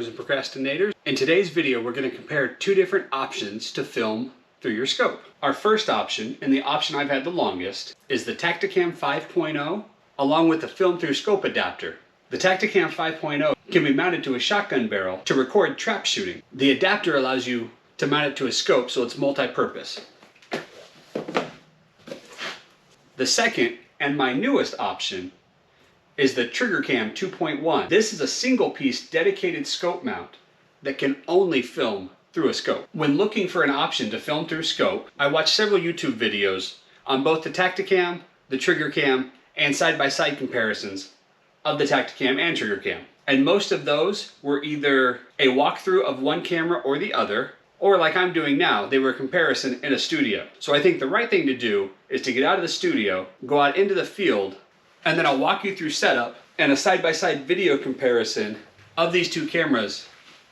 stoppers and procrastinators. In today's video, we're going to compare two different options to film through your scope. Our first option, and the option I've had the longest, is the Tactacam 5.0 along with the film through scope adapter. The Tactacam 5.0 can be mounted to a shotgun barrel to record trap shooting. The adapter allows you to mount it to a scope, so it's multi-purpose. The second, and my newest option, is the TriggerCam 2.1. This is a single-piece dedicated scope mount that can only film through a scope. When looking for an option to film through scope, I watched several YouTube videos on both the Tactacam, the TriggerCam, and side-by-side comparisons of the Tactacam and TriggerCam. And most of those were either a walkthrough of one camera or the other, or like I'm doing now, they were a comparison in a studio. So I think the right thing to do is to get out of the studio, go out into the field, and then I'll walk you through setup and a side-by-side video comparison of these two cameras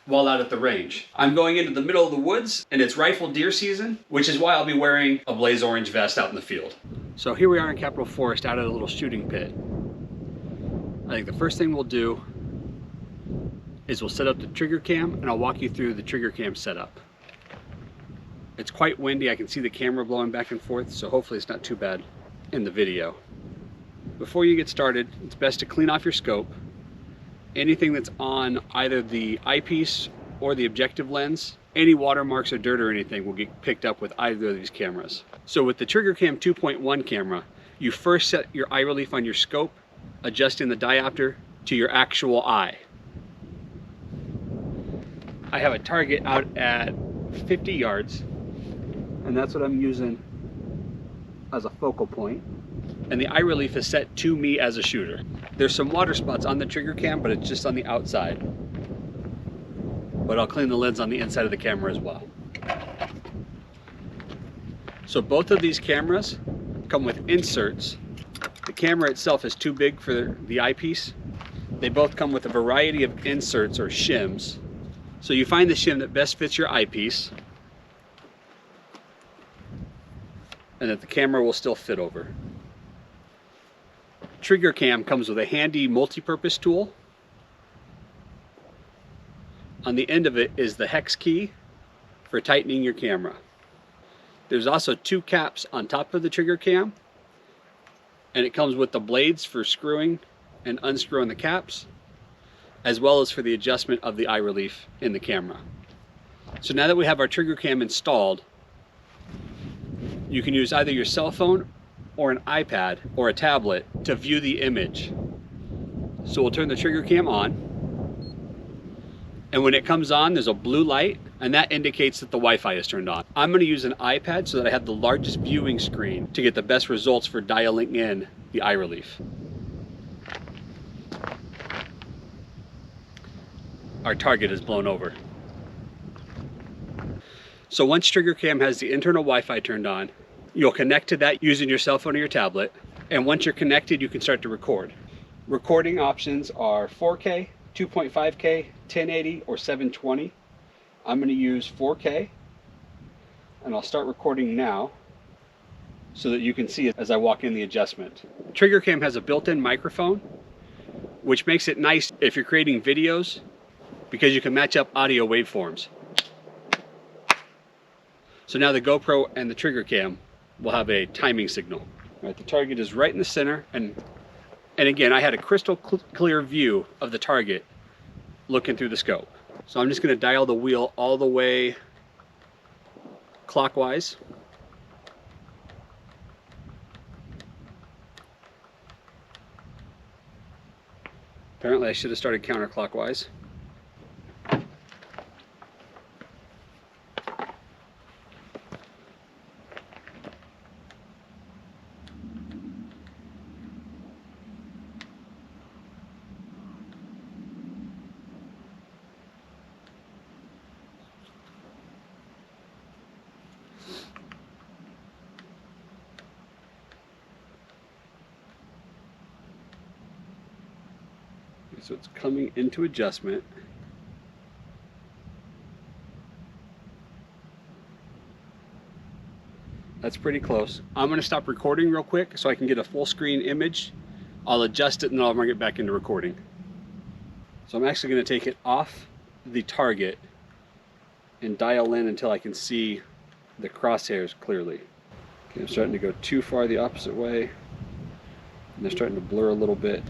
while out at the range. I'm going into the middle of the woods and it's rifle deer season, which is why I'll be wearing a blaze orange vest out in the field. So here we are in Capitol Forest out at a little shooting pit. I think the first thing we'll do is we'll set up the TriggerCam and I'll walk you through the TriggerCam setup. It's quite windy, I can see the camera blowing back and forth, so hopefully it's not too bad in the video. Before you get started, it's best to clean off your scope. Anything that's on either the eyepiece or the objective lens, any watermarks or dirt or anything will get picked up with either of these cameras. So with the TriggerCam 2.1 camera, you first set your eye relief on your scope, adjusting the diopter to your actual eye. I have a target out at 50 yards, and that's what I'm using as a focal point. And the eye relief is set to me as a shooter. There's some water spots on the TriggerCam, but it's just on the outside. But I'll clean the lens on the inside of the camera as well. So both of these cameras come with inserts. The camera itself is too big for the eyepiece. They both come with a variety of inserts or shims. So you find the shim that best fits your eyepiece and that the camera will still fit over. TriggerCam comes with a handy multi-purpose tool. On the end of it is the hex key for tightening your camera. There's also two caps on top of the TriggerCam, and it comes with the blades for screwing and unscrewing the caps, as well as for the adjustment of the eye relief in the camera. So now that we have our TriggerCam installed, you can use either your cell phone or an iPad or a tablet to view the image. So we'll turn the TriggerCam on, and when it comes on, there's a blue light, and that indicates that the Wi-Fi is turned on. I'm going to use an iPad so that I have the largest viewing screen to get the best results for dialing in the eye relief. Our target is blown over. So once TriggerCam has the internal Wi-Fi turned on, you'll connect to that using your cell phone or your tablet, and once you're connected, you can start to record. Recording options are 4K, 2.5K, 1080, or 720. I'm going to use 4K, and I'll start recording now so that you can see it as I walk in the adjustment. TriggerCam has a built-in microphone, which makes it nice if you're creating videos because you can match up audio waveforms. So now the GoPro and the TriggerCam will have a timing signal. All right, the target is right in the center, and again, I had a crystal clear view of the target looking through the scope. So I'm just going to dial the wheel all the way clockwise. Apparently I should have started counterclockwise. So it's coming into adjustment. That's pretty close. I'm going to stop recording real quick so I can get a full screen image. I'll adjust it and then I'll bring it back into recording. So I'm actually going to take it off the target and dial in until I can see the crosshairs clearly. Okay, I'm starting to go too far the opposite way, and they're starting to blur a little bit.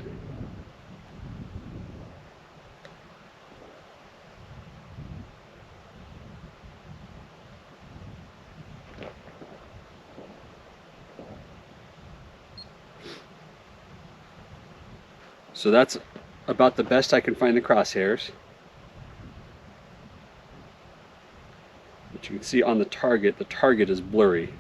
So that's about the best I can find the crosshairs. But you can see on the target is blurry.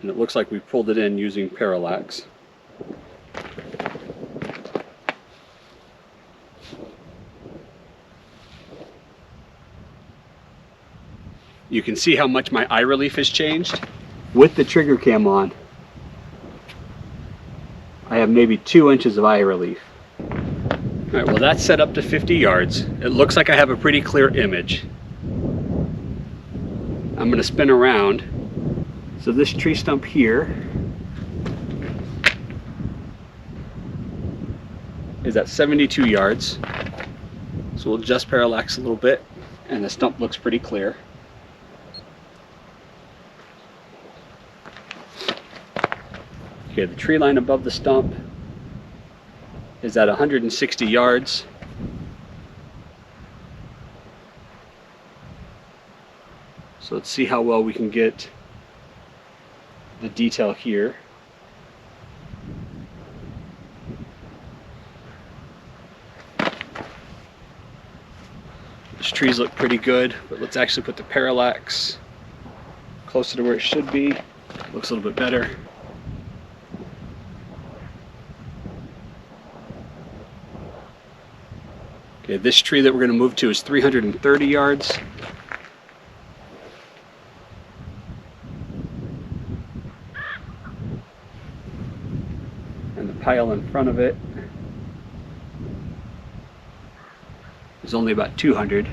And it looks like we pulled it in using parallax. You can see how much my eye relief has changed. With the TriggerCam on, I have maybe 2 inches of eye relief. Alright, well that's set up to 50 yards. It looks like I have a pretty clear image. I'm going to spin around. So this tree stump here is at 72 yards. So we'll just parallax a little bit, and the stump looks pretty clear. Okay, the tree line above the stump is at 160 yards. So let's see how well we can get the detail here. These trees look pretty good, but let's actually put the parallax closer to where it should be. Looks a little bit better. Okay, this tree that we're going to move to is 330 yards. And the pile in front of it is only about 200.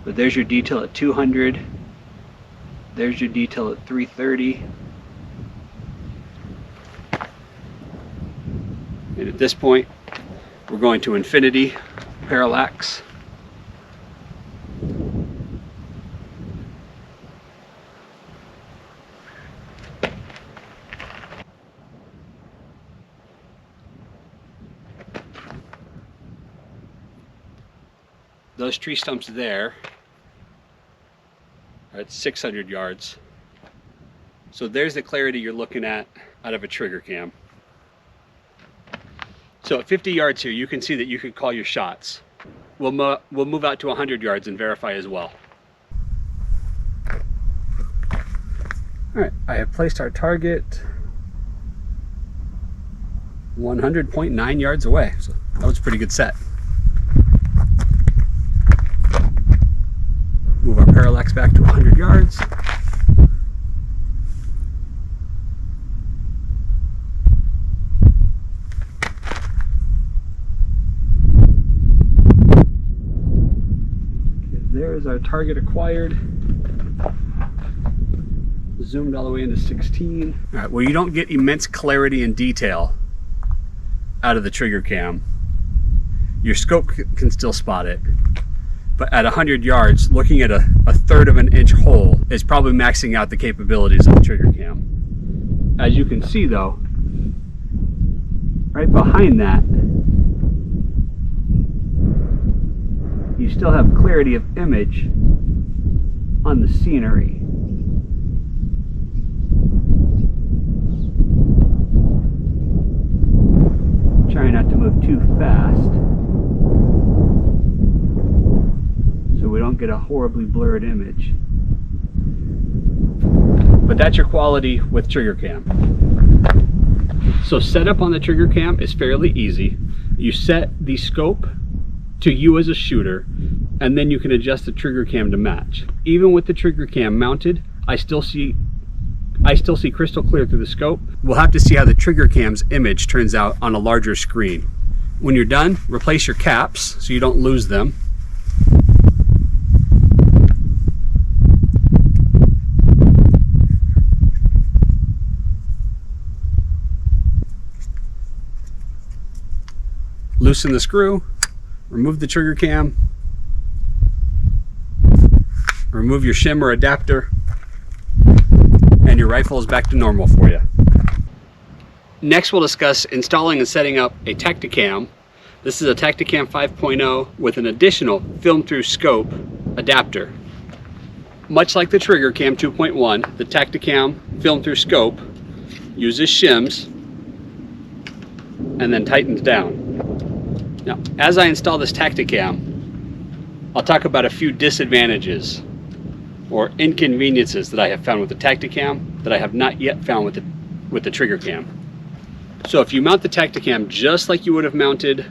But there's your detail at 200. There's your detail at 330. And at this point, we're going to infinity parallax. Those tree stumps there are at 600 yards. So there's the clarity you're looking at out of a TriggerCam. So at 50 yards here, you can see that you could call your shots. We'll move out to 100 yards and verify as well. All right, I have placed our target 100.9 yards away. So that was a pretty good set. Move our parallax back to 100 yards. There's our target acquired. Zoomed all the way into 16. All right, well, you don't get immense clarity and detail out of the TriggerCam. Your scope can still spot it, but at 100 yards, looking at a 1/3 of an inch hole is probably maxing out the capabilities of the TriggerCam. As you can see though, right behind that, you still have clarity of image on the scenery. Trying not to move too fast so we don't get a horribly blurred image. But that's your quality with TriggerCam. So setup on the TriggerCam is fairly easy. You set the scope to you as a shooter, and then you can adjust the TriggerCam to match. Even with the TriggerCam mounted, I still see crystal clear through the scope. We'll have to see how the TriggerCam's image turns out on a larger screen. When you're done, replace your caps so you don't lose them. loosen the screw, remove the trigger cam, remove your shim or adapter, and your rifle is back to normal for you. Next, we'll discuss installing and setting up a Tactacam. This is a Tactacam 5.0 with an additional film through scope adapter. Much like the TriggerCam 2.1, the Tactacam film through scope uses shims and then tightens down. Now, as I install this Tactacam, I'll talk about a few disadvantages or inconveniences that I have found with the Tactacam that I have not yet found with the TriggerCam. So if you mount the Tactacam just like you would have mounted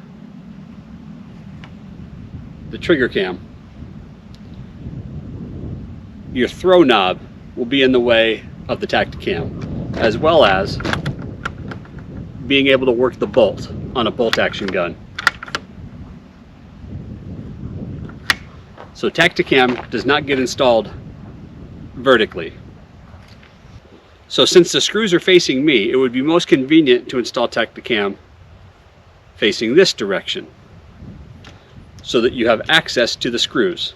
the TriggerCam, your throw knob will be in the way of the Tactacam, as well as being able to work the bolt on a bolt action gun. So Tactacam does not get installed vertically. So since the screws are facing me, it would be most convenient to install Tactacam facing this direction so that you have access to the screws.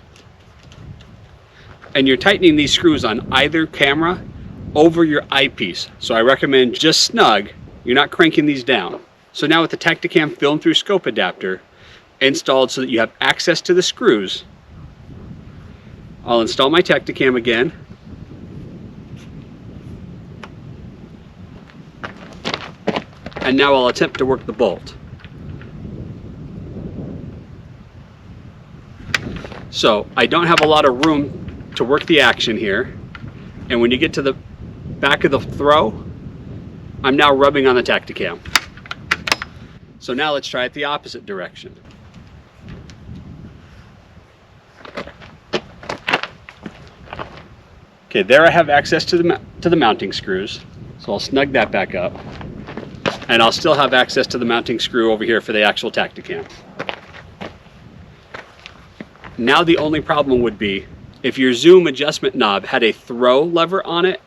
And you're tightening these screws on either camera over your eyepiece. So I recommend just snug, you're not cranking these down. So now with the Tactacam film through scope adapter installed so that you have access to the screws, I'll install my Tactacam again. And now I'll attempt to work the bolt. So I don't have a lot of room to work the action here, and when you get to the back of the throw, I'm now rubbing on the Tactacam. So now let's try it the opposite direction. Okay, there I have access to the mounting screws, so I'll snug that back up, and I'll still have access to the mounting screw over here for the actual Tactacam. Now the only problem would be if your zoom adjustment knob had a throw lever on it,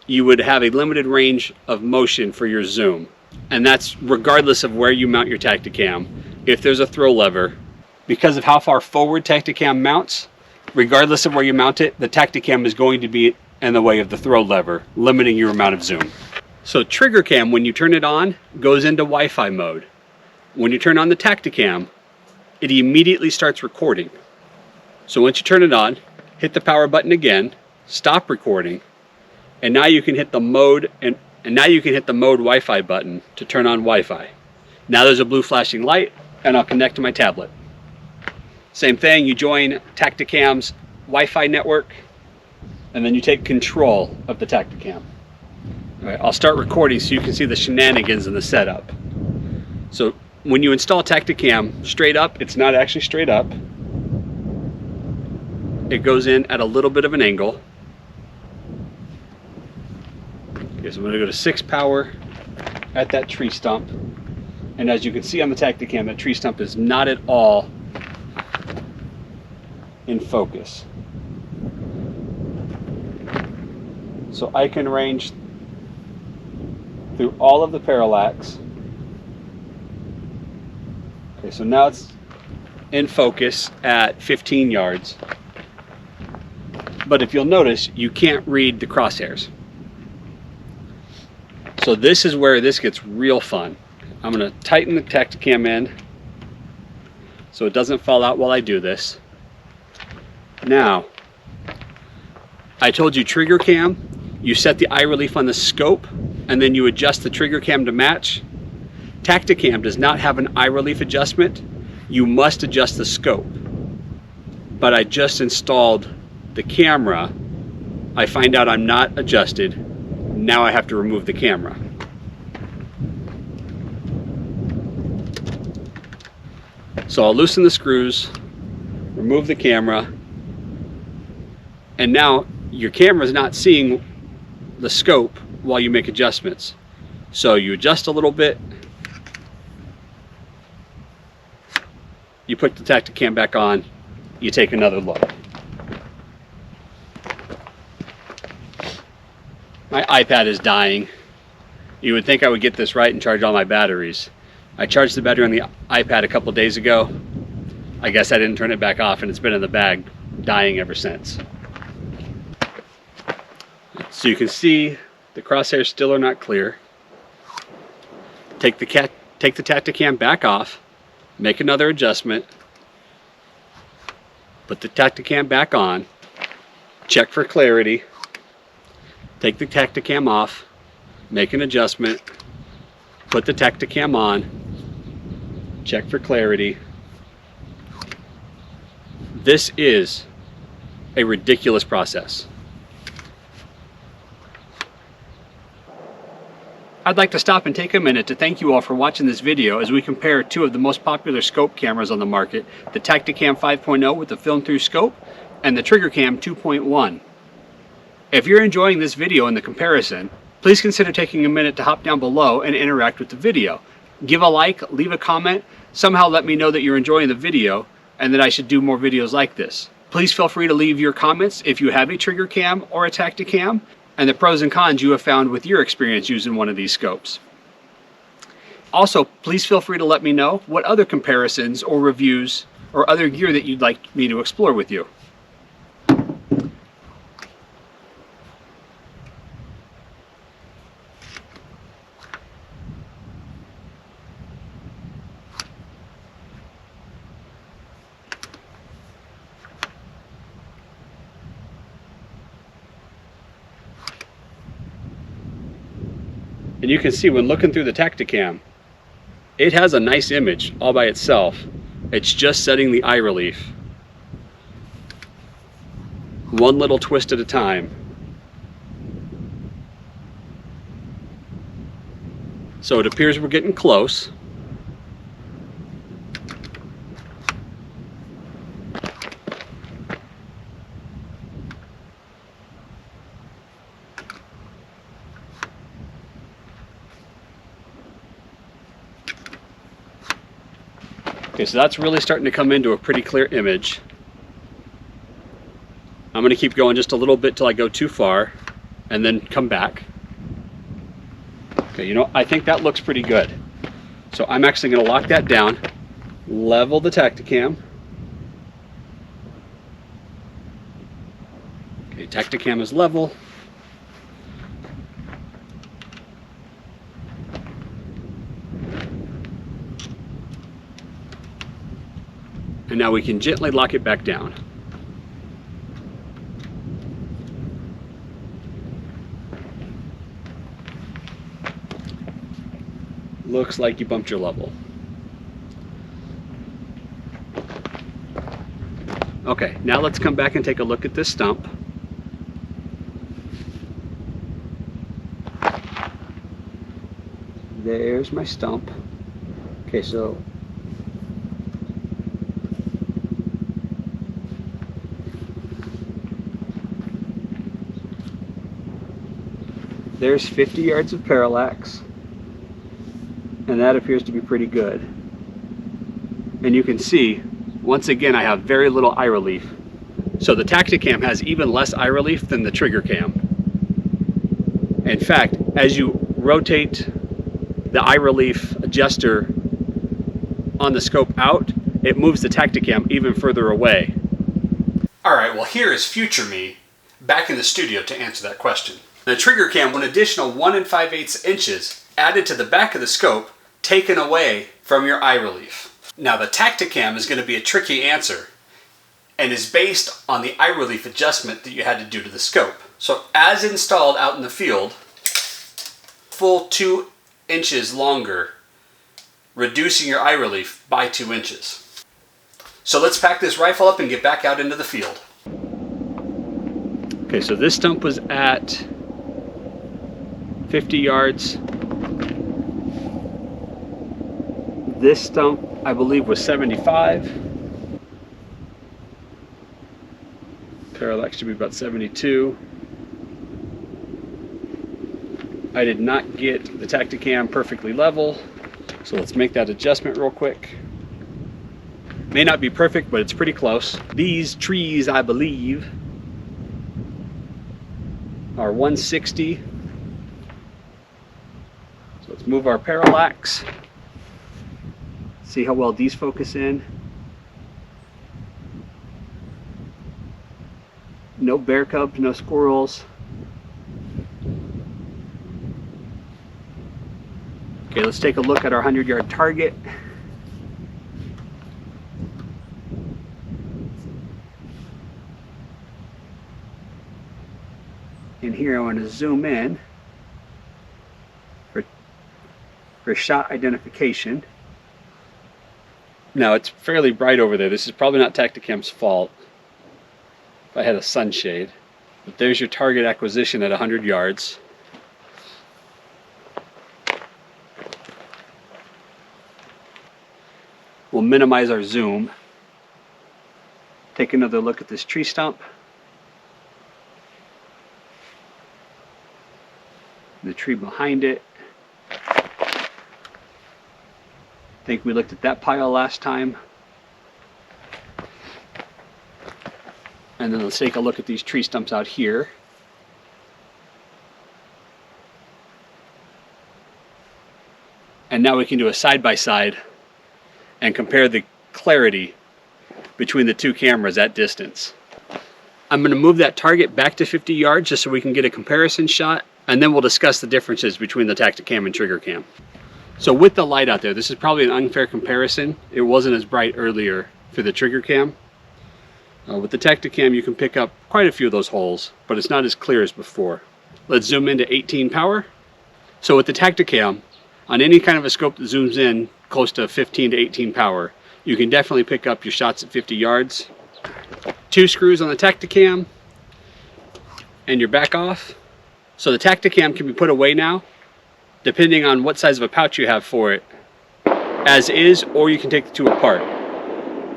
you would have a limited range of motion for your zoom. And that's regardless of where you mount your Tactacam. If there's a throw lever, because of how far forward Tactacam mounts, regardless of where you mount it, the Tactacam is going to be in the way of the throw lever, limiting your amount of zoom. So TriggerCam, when you turn it on, goes into Wi-Fi mode. When you turn on the Tactacam, it immediately starts recording. So once you turn it on, hit the power button again, stop recording, and now you can hit the mode and now you can hit the mode Wi-Fi button to turn on Wi-Fi. Now there's a blue flashing light, and I'll connect to my tablet. Same thing, you join Tactacam's Wi-Fi network, and then you take control of the Tactacam. All right, I'll start recording so you can see the shenanigans in the setup. So when you install Tactacam straight up, it's not actually straight up. It goes in at a little bit of an angle. Okay, so I'm going to go to 6 power at that tree stump. And as you can see on the Tactacam, that tree stump is not at all in focus. So I can range through all of the parallax. Okay, so now it's in focus at 15 yards. But if you'll notice, you can't read the crosshairs. So this is where this gets real fun. I'm going to tighten the Tactacam in so it doesn't fall out while I do this. Now, I told you TriggerCam, you set the eye relief on the scope and then you adjust the TriggerCam to match. Tactacam does not have an eye relief adjustment. You must adjust the scope. But I just installed the camera. I find out I'm not adjusted. Now I have to remove the camera. So I'll loosen the screws, remove the camera, and now your camera is not seeing the scope while you make adjustments. So you adjust a little bit, you put the Tactacam back on, you take another look. My iPad is dying. You would think I would get this right and charge all my batteries. I charged the battery on the iPad a couple days ago. I guess I didn't turn it back off and it's been in the bag dying ever since. So you can see the crosshairs still are not clear. Take the Tactacam back off, make another adjustment, put the Tactacam back on, check for clarity, take the Tactacam off, make an adjustment, put the Tactacam on, check for clarity. This is a ridiculous process. I'd like to stop and take a minute to thank you all for watching this video as we compare two of the most popular scope cameras on the market, the Tactacam 5.0 with the film-through scope and the TriggerCam 2.1. If you're enjoying this video and the comparison, please consider taking a minute to hop down below and interact with the video. Give a like, leave a comment, somehow let me know that you're enjoying the video and that I should do more videos like this. Please feel free to leave your comments if you have a TriggerCam or a Tactacam, and the pros and cons you have found with your experience using one of these scopes. Also, please feel free to let me know what other comparisons or reviews or other gear that you'd like me to explore with you. And you can see when looking through the Tactacam, it has a nice image all by itself. It's just setting the eye relief. One little twist at a time. So it appears we're getting close. Okay, so that's really starting to come into a pretty clear image. I'm going to keep going just a little bit till I go too far and then come back. Okay, you know, I think that looks pretty good. So I'm actually going to lock that down, level the Tactacam. Okay, Tactacam is level. And now we can gently lock it back down. Looks like you bumped your level. Okay, now let's come back and take a look at this stump. There's my stump. Okay, so there's 50 yards of parallax, and that appears to be pretty good. And you can see, once again, I have very little eye relief. So the Tactacam has even less eye relief than the TriggerCam. In fact, as you rotate the eye relief adjuster on the scope out, it moves the Tactacam even further away. Alright, well here is future me back in the studio to answer that question. The TriggerCam, an additional 1 5/8 inches added to the back of the scope, taken away from your eye relief. Now the Tactacam is going to be a tricky answer and is based on the eye relief adjustment that you had to do to the scope. So as installed out in the field, full 2 inches longer, reducing your eye relief by 2 inches. So let's pack this rifle up and get back out into the field. Okay, so this stump was at 50 yards. This stump, I believe, was 75. Parallax should be about 72. I did not get the Tactacam perfectly level, so let's make that adjustment real quick. May not be perfect, but it's pretty close. These trees, I believe, are 160. So let's move our parallax. See how well these focus in. No bear cubs, no squirrels. Okay, let's take a look at our 100-yard target. And here I want to zoom in for shot identification. Now it's fairly bright over there. This is probably not Tactacam's fault. If I had a sunshade. But there's your target acquisition at 100 yards. We'll minimize our zoom. Take another look at this tree stump. The tree behind it. I think we looked at that pile last time. And then let's take a look at these tree stumps out here. And now we can do a side-by-side and compare the clarity between the two cameras at distance. I'm going to move that target back to 50 yards just so we can get a comparison shot, and then we'll discuss the differences between the Tactacam and TriggerCam. So with the light out there, this is probably an unfair comparison. It wasn't as bright earlier for the TriggerCam. With the Tactacam, you can pick up quite a few of those holes, but it's not as clear as before. Let's zoom into 18 power. So with the Tactacam, on any kind of a scope that zooms in close to 15 to 18 power, you can definitely pick up your shots at 50 yards. 2 screws on the Tactacam, and you're back off. So the Tactacam can be put away now, depending on what size of a pouch you have for it, as is, or you can take the two apart.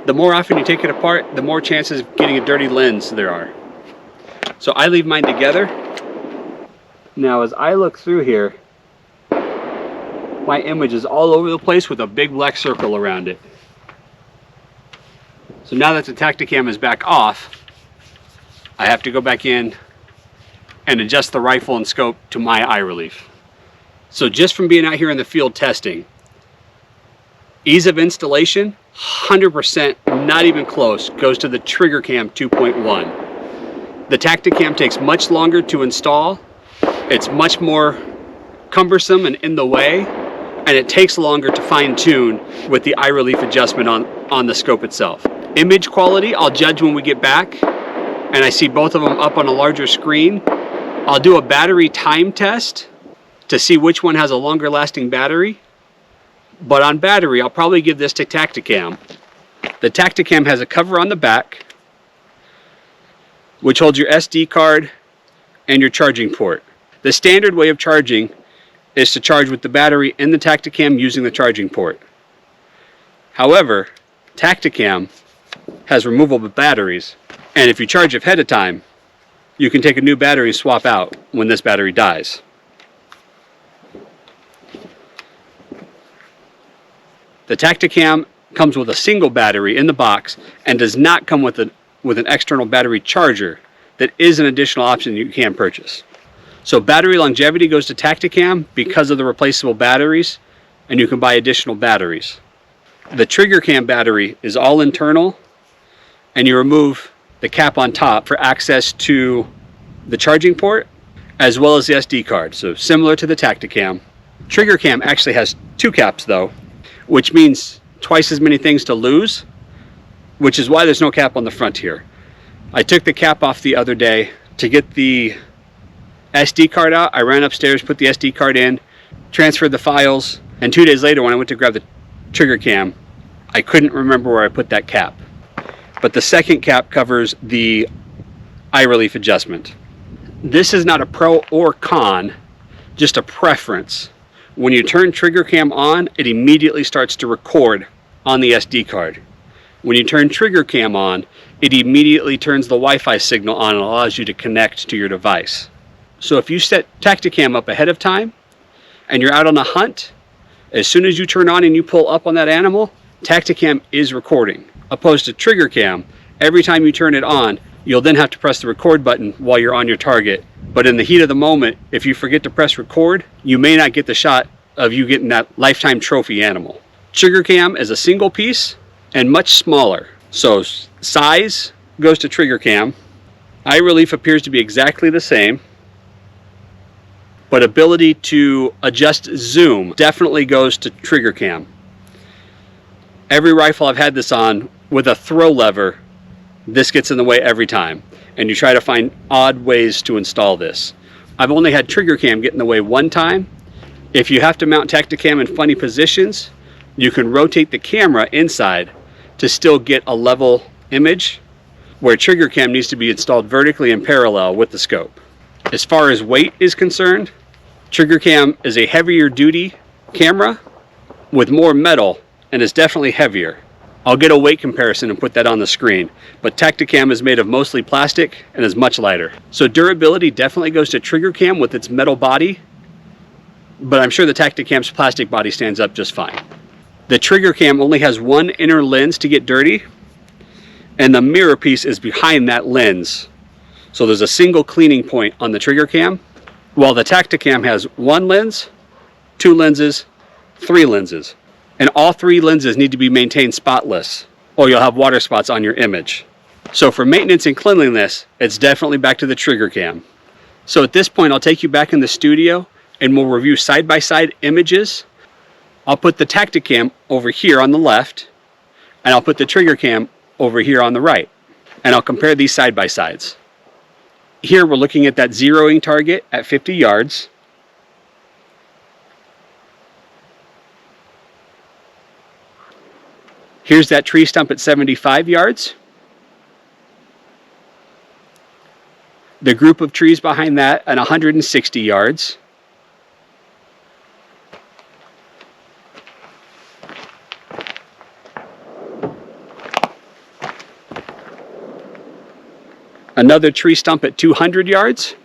The more often you take it apart, the more chances of getting a dirty lens there are. So I leave mine together. Now as I look through here, my image is all over the place with a big black circle around it. So now that the Tactacam is back off, I have to go back in and adjust the rifle and scope to my eye relief. So just from being out here in the field testing, ease of installation, 100%, not even close, goes to the TriggerCam 2.1. The Tactacam takes much longer to install. It's much more cumbersome and in the way, and it takes longer to fine tune with the eye relief adjustment on the scope itself. Image quality, I'll judge when we get back and I see both of them up on a larger screen. I'll do a battery time test to see which one has a longer lasting battery. But on battery, I'll probably give this to Tactacam. The Tactacam has a cover on the back, which holds your SD card and your charging port. The standard way of charging is to charge with the battery in the Tactacam using the charging port. However, Tactacam has removable batteries, and if you charge ahead of time, you can take a new battery and swap out when this battery dies. The Tactacam comes with a single battery in the box and does not come with an external battery charger. That is an additional option you can purchase. So battery longevity goes to Tactacam because of the replaceable batteries, and you can buy additional batteries. The TriggerCam battery is all internal, and you remove the cap on top for access to the charging port as well as the SD card. So similar to the Tactacam. TriggerCam actually has 2 caps though, which means twice as many things to lose, which is why there's no cap on the front here. I took the cap off the other day to get the SD card out. I ran upstairs, put the SD card in, transferred the files, and 2 days later when I went to grab the TriggerCam, I couldn't remember where I put that cap. But the second cap covers the eye relief adjustment. This is not a pro or con, just a preference. When you turn TriggerCam on, it immediately starts to record on the SD card. When you turn TriggerCam on, it immediately turns the Wi-Fi signal on and allows you to connect to your device. So if you set Tactacam up ahead of time and you're out on a hunt, as soon as you turn on and you pull up on that animal, Tactacam is recording. Opposed to TriggerCam, every time you turn it on, you'll then have to press the record button while you're on your target. But in the heat of the moment, if you forget to press record, you may not get the shot of you getting that lifetime trophy animal. TriggerCam is a single piece and much smaller. So size goes to TriggerCam. Eye relief appears to be exactly the same, but ability to adjust zoom definitely goes to TriggerCam. Every rifle I've had this on with a throw lever, this gets in the way every time, and you try to find odd ways to install this. I've only had TriggerCam get in the way one time. If you have to mount Tactacam in funny positions, you can rotate the camera inside to still get a level image, where TriggerCam needs to be installed vertically in parallel with the scope. As far as weight is concerned, TriggerCam is a heavier duty camera with more metal and is definitely heavier. I'll get a weight comparison and put that on the screen, but Tactacam is made of mostly plastic and is much lighter. So durability definitely goes to TriggerCam with its metal body, but I'm sure the Tactacam's plastic body stands up just fine. The TriggerCam only has one inner lens to get dirty, and the mirror piece is behind that lens. So there's a single cleaning point on the TriggerCam, while the Tactacam has one lens, two lenses, three lenses. And all three lenses need to be maintained spotless, or you'll have water spots on your image. So for maintenance and cleanliness, it's definitely back to the TriggerCam. So at this point, I'll take you back in the studio and we'll review side-by-side images. I'll put the Tactacam over here on the left, and I'll put the TriggerCam over here on the right, and I'll compare these side-by-sides. Here we're looking at that zeroing target at 50 yards. Here's that tree stump at 75 yards. The group of trees behind that at 160 yards. Another tree stump at 200 yards.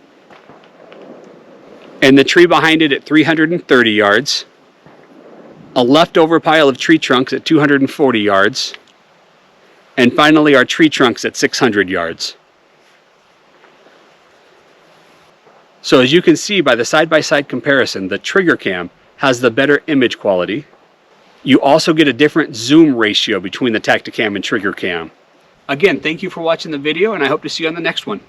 And the tree behind it at 330 yards. A leftover pile of tree trunks at 240 yards, and finally our tree trunks at 600 yards. So as you can see by the side-by-side comparison, the TriggerCam has the better image quality. You also get a different zoom ratio between the Tactacam and TriggerCam. Again, thank you for watching the video, and I hope to see you on the next one.